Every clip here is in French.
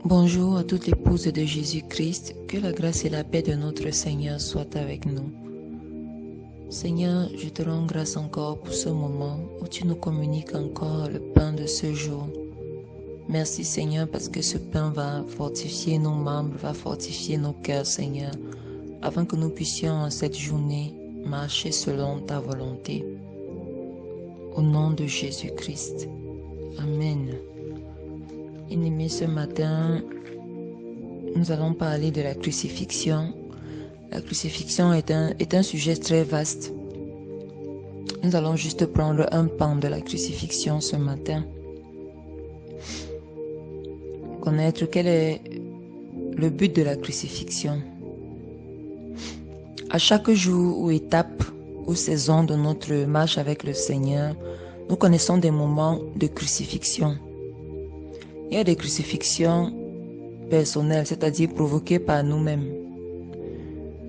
Bonjour à toutes les épouses de Jésus-Christ, que la grâce et la paix de notre Seigneur soient avec nous. Seigneur, je te rends grâce encore pour ce moment où tu nous communiques encore le pain de ce jour. Merci Seigneur parce que ce pain va fortifier nos membres, va fortifier nos cœurs Seigneur, afin que nous puissions en cette journée marcher selon ta volonté. Au nom de Jésus-Christ. Amen. Bien-aimés, ce matin, nous allons parler de la crucifixion. La crucifixion est un sujet très vaste. Nous allons juste prendre un pan de la crucifixion ce matin. Connaître quel est le but de la crucifixion. À chaque jour ou étape ou saison de notre marche avec le Seigneur, nous connaissons des moments de crucifixion. Il y a des crucifixions personnelles, c'est-à-dire provoquées par nous-mêmes,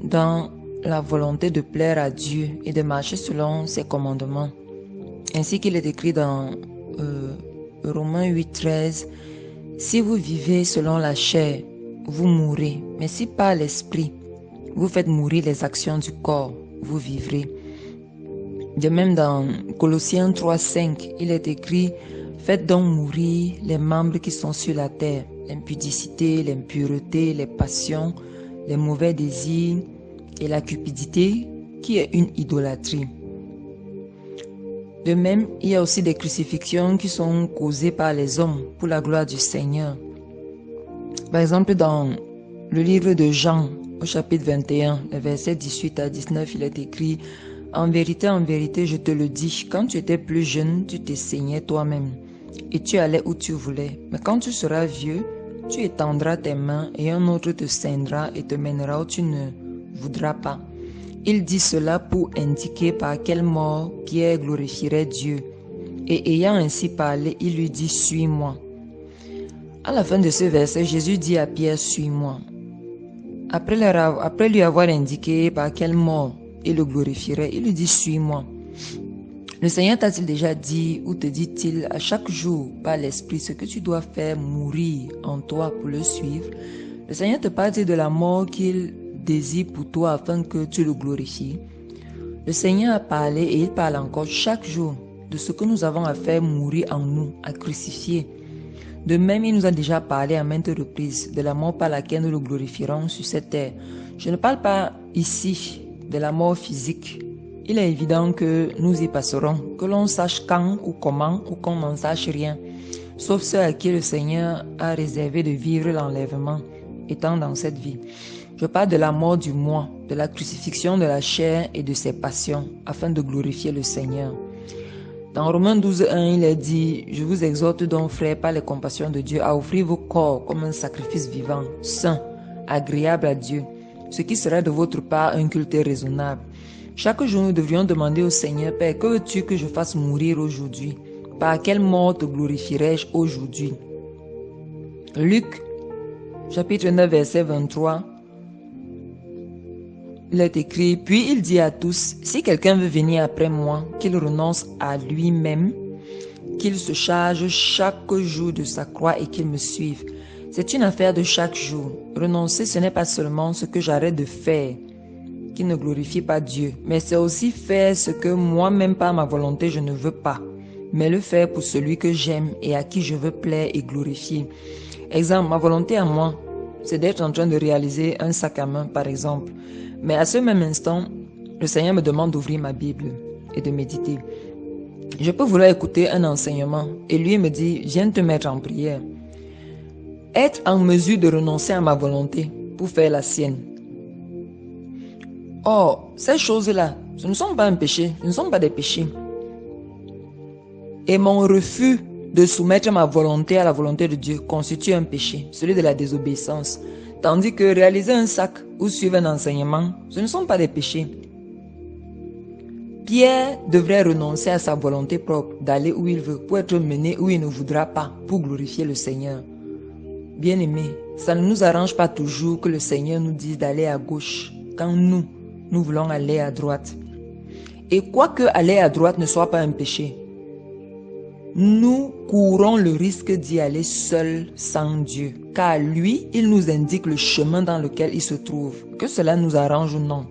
dans la volonté de plaire à Dieu et de marcher selon ses commandements. Ainsi qu'il est écrit dans Romains 8,13, « Si vous vivez selon la chair, vous mourrez, mais si par l'esprit, vous faites mourir les actions du corps, vous vivrez. » De même dans Colossiens 3,5, il est écrit « Faites donc mourir les membres qui sont sur la terre, l'impudicité, l'impureté, les passions, les mauvais désirs et la cupidité qui est une idolâtrie. » De même, il y a aussi des crucifixions qui sont causées par les hommes pour la gloire du Seigneur. Par exemple, dans le livre de Jean, au chapitre 21, les versets 18 à 19, il est écrit « en vérité, je te le dis, quand tu étais plus jeune, tu te saignais toi-même. Et tu allais où tu voulais. Mais quand tu seras vieux, tu étendras tes mains et un autre te ceindra et te mènera où tu ne voudras pas. » Il dit cela pour indiquer par quelle mort Pierre glorifierait Dieu. Et ayant ainsi parlé, il lui dit « Suis-moi. » À la fin de ce verset, Jésus dit à Pierre « Suis-moi. » Après lui avoir indiqué par quelle mort il le glorifierait, il lui dit « Suis-moi. » Le Seigneur t'a-t-il déjà dit ou te dit-il à chaque jour par l'Esprit ce que tu dois faire mourir en toi pour le suivre? Le Seigneur te parle-t-il de la mort qu'il désire pour toi afin que tu le glorifies? Le Seigneur a parlé et il parle encore chaque jour de ce que nous avons à faire mourir en nous, à crucifier. De même, il nous a déjà parlé à maintes reprises de la mort par laquelle nous le glorifierons sur cette terre. Je ne parle pas ici de la mort physique. Il est évident que nous y passerons, que l'on sache quand ou comment ou qu'on n'en sache rien, sauf ceux à qui le Seigneur a réservé de vivre l'enlèvement, étant dans cette vie. Je parle de la mort du moi, de la crucifixion de la chair et de ses passions, afin de glorifier le Seigneur. Dans Romains 12,1, il est dit « Je vous exhorte donc, frères, par les compassions de Dieu, à offrir vos corps comme un sacrifice vivant, saint, agréable à Dieu, ce qui sera de votre part un culte raisonnable. » Chaque jour, nous devrions demander au Seigneur, « Père, que veux-tu que je fasse mourir aujourd'hui? Par quelle mort te glorifierai-je aujourd'hui? » Luc, chapitre 9, verset 23, il est écrit, « Puis il dit à tous, si quelqu'un veut venir après moi, qu'il renonce à lui-même, qu'il se charge chaque jour de sa croix et qu'il me suive. » C'est une affaire de chaque jour. Renoncer, ce n'est pas seulement ce que j'arrête de faire, qui ne glorifie pas Dieu, mais c'est aussi faire ce que moi-même par ma volonté je ne veux pas, mais le faire pour celui que j'aime et à qui je veux plaire et glorifier. Exemple, ma volonté à moi, c'est d'être en train de réaliser un sac à main par exemple, mais à ce même instant, le Seigneur me demande d'ouvrir ma Bible et de méditer. Je peux vouloir écouter un enseignement et lui me dit, viens te mettre en prière. Être en mesure de renoncer à ma volonté pour faire la sienne. Or, ces choses-là, ce ne sont pas un péché, ce ne sont pas des péchés. Et mon refus de soumettre ma volonté à la volonté de Dieu constitue un péché, celui de la désobéissance. Tandis que réaliser un sac ou suivre un enseignement, ce ne sont pas des péchés. Pierre devrait renoncer à sa volonté propre d'aller où il veut, pour être mené où il ne voudra pas, pour glorifier le Seigneur. Bien-aimés, ça ne nous arrange pas toujours que le Seigneur nous dise d'aller à gauche, quand nous voulons aller à droite. Et quoique aller à droite ne soit pas un péché, nous courons le risque d'y aller seuls sans Dieu, car lui, il nous indique le chemin dans lequel il se trouve, que cela nous arrange ou non.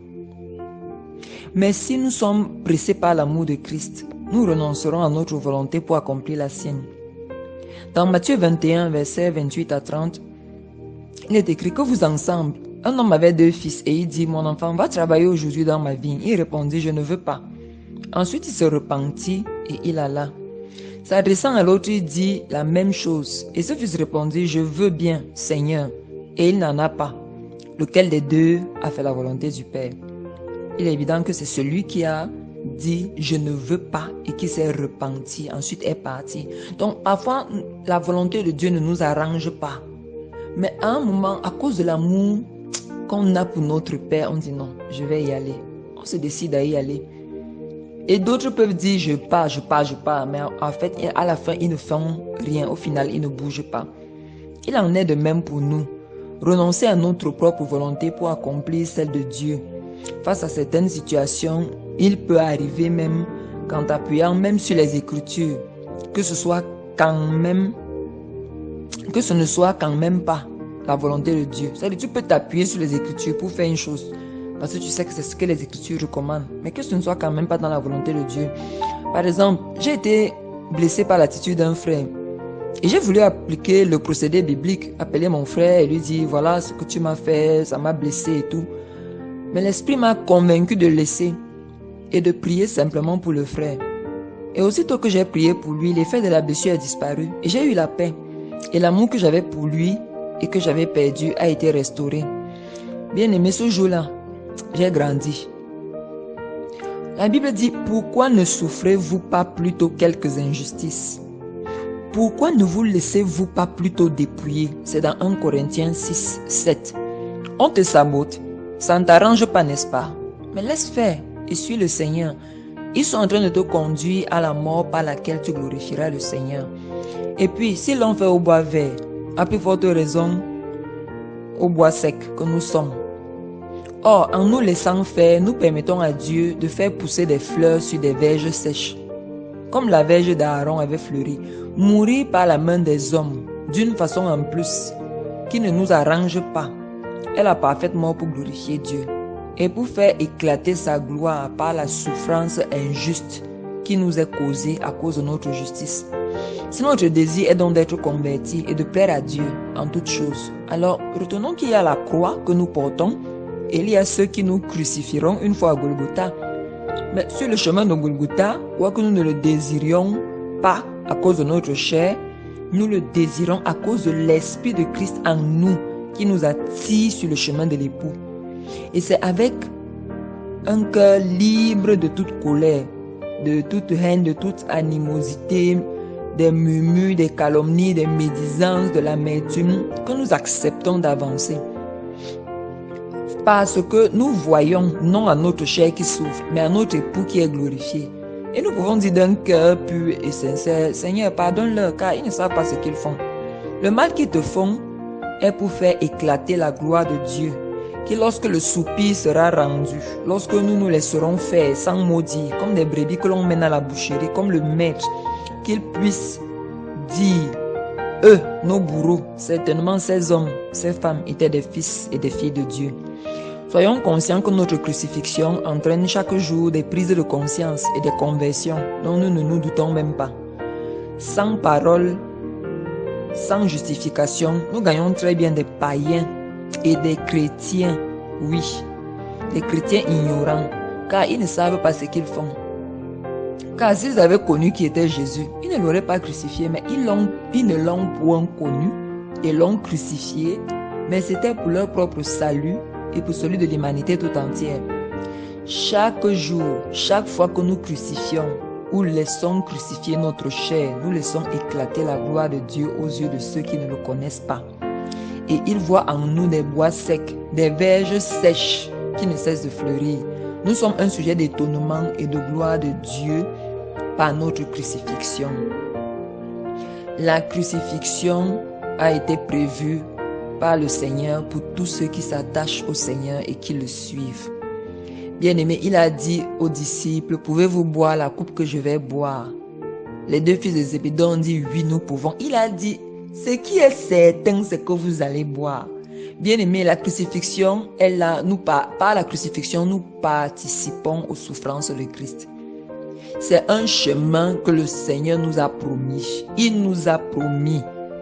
Mais si nous sommes pressés par l'amour de Christ, nous renoncerons à notre volonté pour accomplir la sienne. Dans Matthieu 21, versets 28 à 30, il est écrit que vous ensemble, un homme avait 2 fils et il dit, mon enfant, va travailler aujourd'hui dans ma vigne. Il répondit, je ne veux pas. Ensuite, il se repentit et il alla. S'adressant à l'autre, il dit la même chose. Et ce fils répondit, je veux bien, Seigneur. Et il n'en a pas. Lequel des deux a fait la volonté du Père? Il est évident que c'est celui qui a dit je ne veux pas et qui s'est repenti, ensuite est parti. Donc parfois, la volonté de Dieu ne nous arrange pas. Mais à un moment, à cause de l'amour qu'on a pour notre Père, on dit non, je vais y aller. On se décide à y aller. Et d'autres peuvent dire je pars, mais en fait, à la fin, ils ne font rien. Au final, ils ne bougent pas. Il en est de même pour nous. Renoncer à notre propre volonté pour accomplir celle de Dieu. Face à certaines situations, il peut arriver même qu'en t'appuyant même sur les Écritures, que ce ne soit quand même pas la volonté de Dieu. C'est-à-dire tu peux t'appuyer sur les Écritures pour faire une chose, parce que tu sais que c'est ce que les Écritures recommandent, mais que ce ne soit quand même pas dans la volonté de Dieu. Par exemple, j'ai été blessé par l'attitude d'un frère et j'ai voulu appliquer le procédé biblique, appeler mon frère et lui dire voilà ce que tu m'as fait, ça m'a blessé et tout. Mais l'esprit m'a convaincu de laisser et de prier simplement pour le frère. Et aussitôt que j'ai prié pour lui, l'effet de la blessure a disparu et j'ai eu la paix. Et l'amour que j'avais pour lui et que j'avais perdu a été restauré. Bien aimé, ce jour-là, j'ai grandi. La Bible dit, pourquoi ne souffrez-vous pas plutôt quelques injustices? Pourquoi ne vous laissez-vous pas plutôt dépouiller? C'est dans 1 Corinthiens 6, 7. On te sabote. Ça ne t'arrange pas, n'est-ce pas? Mais laisse faire et suis le Seigneur. Ils sont en train de te conduire à la mort par laquelle tu glorifieras le Seigneur. Et puis, si l'on fait au bois vert, à plus forte raison, au bois sec que nous sommes. Or, en nous laissant faire, nous permettons à Dieu de faire pousser des fleurs sur des verges sèches. Comme la verge d'Aaron avait fleuri, mourir par la main des hommes, d'une façon en plus, qui ne nous arrange pas, est la parfaite mort pour glorifier Dieu et pour faire éclater sa gloire par la souffrance injuste qui nous est causée à cause de notre justice. Si notre désir est donc d'être converti et de plaire à Dieu en toutes choses, alors retenons qu'il y a la croix que nous portons et il y a ceux qui nous crucifieront une fois à Golgotha. Mais sur le chemin de Golgotha, quoique nous ne le désirions pas à cause de notre chair, nous le désirons à cause de l'Esprit de Christ en nous qui nous attire sur le chemin de l'époux. Et c'est avec un cœur libre de toute colère, de toute haine, de toute animosité, des murmures, des calomnies, des médisances, de l'amertume, que nous acceptons d'avancer. Parce que nous voyons non à notre chair qui souffre, mais à notre époux qui est glorifié. Et nous pouvons dire d'un cœur pur et sincère, Seigneur, pardonne-leur, car ils ne savent pas ce qu'ils font. Le mal qu'ils te font est pour faire éclater la gloire de Dieu, qui lorsque le soupir sera rendu, lorsque nous nous laisserons faire sans maudire, comme des brebis que l'on mène à la boucherie, comme le maître, qu'ils puissent dire, eux, nos bourreaux, certainement ces hommes, ces femmes étaient des fils et des filles de Dieu. Soyons conscients que notre crucifixion entraîne chaque jour des prises de conscience et des conversions dont nous ne nous doutons même pas. Sans parole, sans justification, nous gagnons très bien des païens et des chrétiens, oui, des chrétiens ignorants, car ils ne savent pas ce qu'ils font. Car s'ils avaient connu qui était Jésus, ils ne l'auraient pas crucifié, mais ils ne l'ont point connu et l'ont crucifié, mais c'était pour leur propre salut et pour celui de l'humanité tout entière. Chaque jour, chaque fois que nous crucifions ou laissons crucifier notre chair, nous laissons éclater la gloire de Dieu aux yeux de ceux qui ne le connaissent pas. Et ils voient en nous des bois secs, des verges sèches qui ne cessent de fleurir. Nous sommes un sujet d'étonnement et de gloire de Dieu par notre crucifixion. La crucifixion a été prévue par le Seigneur pour tous ceux qui s'attachent au Seigneur et qui le suivent. Bien-aimé, il a dit aux disciples, pouvez-vous boire la coupe que je vais boire? les deux fils de Zébédée ont dit, oui, nous pouvons. Il a dit, ce qui est certain, c'est que vous allez boire. Bien-aimés, la crucifixion est là. Par la crucifixion, nous participons aux souffrances de Christ. C'est un chemin que le Seigneur nous a promis. Il nous a promis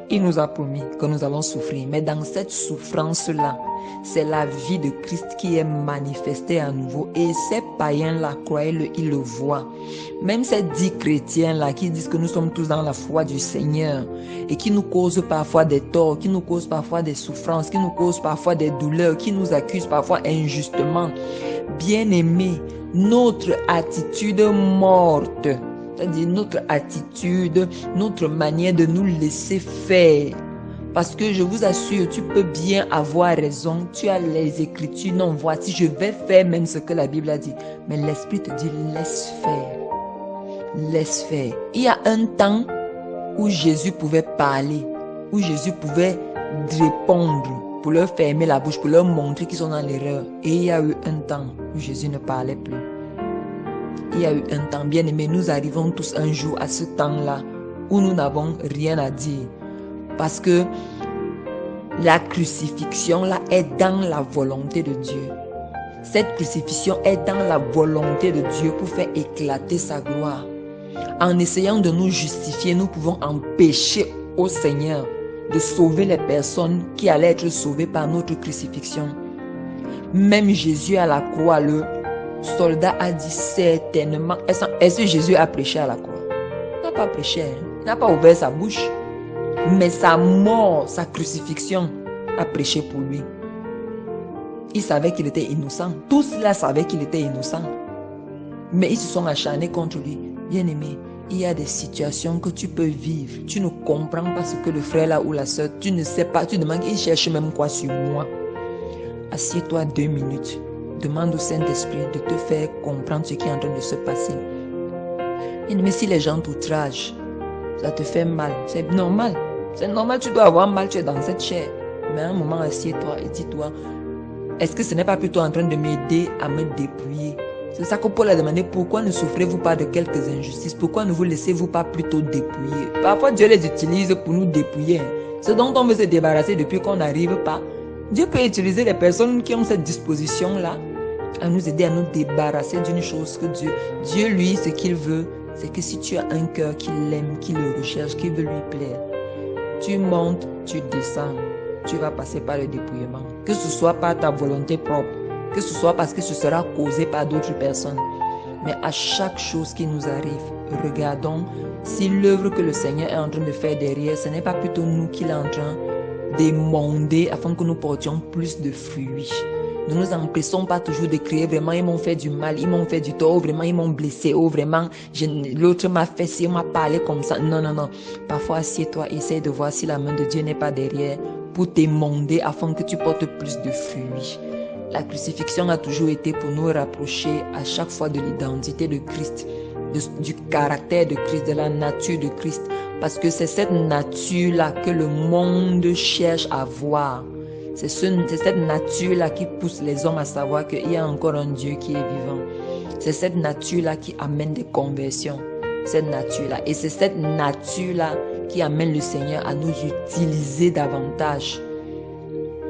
que nous allons souffrir. Mais dans cette souffrance-là, c'est la vie de Christ qui est manifestée à nouveau. Et ces païens-là, croyez-le, ils le voient. Même ces 10 chrétiens-là qui disent que nous sommes tous dans la foi du Seigneur et qui nous causent parfois des torts, qui nous causent parfois des souffrances, qui nous causent parfois des douleurs, qui nous accusent parfois injustement. Bien-aimés, notre attitude morte, c'est-à-dire notre attitude, notre manière de nous laisser faire. Parce que je vous assure, tu peux bien avoir raison, tu as les Écritures, non, voici, je vais faire même ce que la Bible a dit. Mais l'Esprit te dit, laisse faire. Laisse faire. Il y a un temps où Jésus pouvait parler, où Jésus pouvait répondre, pour leur fermer la bouche, pour leur montrer qu'ils sont dans l'erreur. Et il y a eu un temps où Jésus ne parlait plus. Il y a eu un temps, bien aimé, nous arrivons tous un jour à ce temps-là où nous n'avons rien à dire. Parce que la crucifixion là est dans la volonté de Dieu. Cette crucifixion est dans la volonté de Dieu pour faire éclater sa gloire. En essayant de nous justifier, nous pouvons empêcher au Seigneur de sauver les personnes qui allaient être sauvées par notre crucifixion. Même Jésus à la croix, le soldat a dit certainement. Est-ce que Jésus a prêché à la croix? Il n'a pas prêché, il n'a pas ouvert sa bouche. Mais sa mort, sa crucifixion a prêché pour lui. Il savait qu'il était innocent. Tous cela savaient qu'il était innocent. Mais ils se sont acharnés contre lui. Bien-aimé, il y a des situations que tu peux vivre. Tu ne comprends pas ce que le frère là ou la soeur, tu ne sais pas. Tu demandes, il cherche même quoi sur moi. Assieds-toi 2 minutes. Demande au Saint-Esprit de te faire comprendre ce qui est en train de se passer. Mais si les gens t'outragent, ça te fait mal. C'est normal. C'est normal, tu dois avoir mal, tu es dans cette chair. Mais à un moment, assieds-toi et dis-toi, est-ce que ce n'est pas plutôt en train de m'aider à me dépouiller? C'est ça que Paul a demandé, pourquoi ne souffrez-vous pas de quelques injustices? Pourquoi ne vous laissez-vous pas plutôt dépouiller? Parfois, Dieu les utilise pour nous dépouiller. Ce dont on veut se débarrasser depuis qu'on n'arrive pas. Dieu peut utiliser les personnes qui ont cette disposition-là à nous aider à nous débarrasser d'une chose que Dieu, lui, ce qu'il veut, c'est que si tu as un cœur qui l'aime, qui le recherche, qui veut lui plaire, tu montes, tu descends, tu vas passer par le dépouillement. Que ce soit par ta volonté propre, que ce soit parce que ce sera causé par d'autres personnes. Mais à chaque chose qui nous arrive, regardons si l'œuvre que le Seigneur est en train de faire derrière, ce n'est pas plutôt nous qu'il est en train d'émonder afin que nous portions plus de fruits. Ne nous empressons pas toujours de crier vraiment ils m'ont fait du mal, ils m'ont fait du tort, vraiment ils m'ont blessé, vraiment l'autre m'a fait ci, m'a parlé comme ça. Non, non, non. Parfois assieds-toi, essaye de voir si la main de Dieu n'est pas derrière pour t'émonder afin que tu portes plus de fruits. La crucifixion a toujours été pour nous rapprocher à chaque fois de l'identité de Christ, du caractère de Christ, de la nature de Christ. Parce que c'est cette nature-là que le monde cherche à voir. C'est cette nature-là qui pousse les hommes à savoir qu'il y a encore un Dieu qui est vivant. C'est cette nature-là qui amène des conversions. Cette nature-là. Et c'est cette nature-là qui amène le Seigneur à nous utiliser davantage.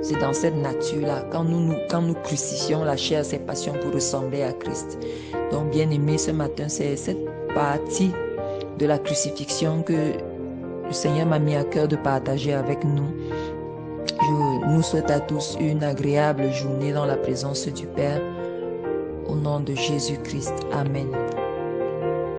C'est dans cette nature-là, quand nous crucifions la chair, ses passions pour ressembler à Christ. Donc, bien aimé, ce matin, c'est cette partie de la crucifixion que le Seigneur m'a mis à cœur de partager avec nous. Je nous souhaite à tous une agréable journée dans la présence du Père. Au nom de Jésus-Christ. Amen.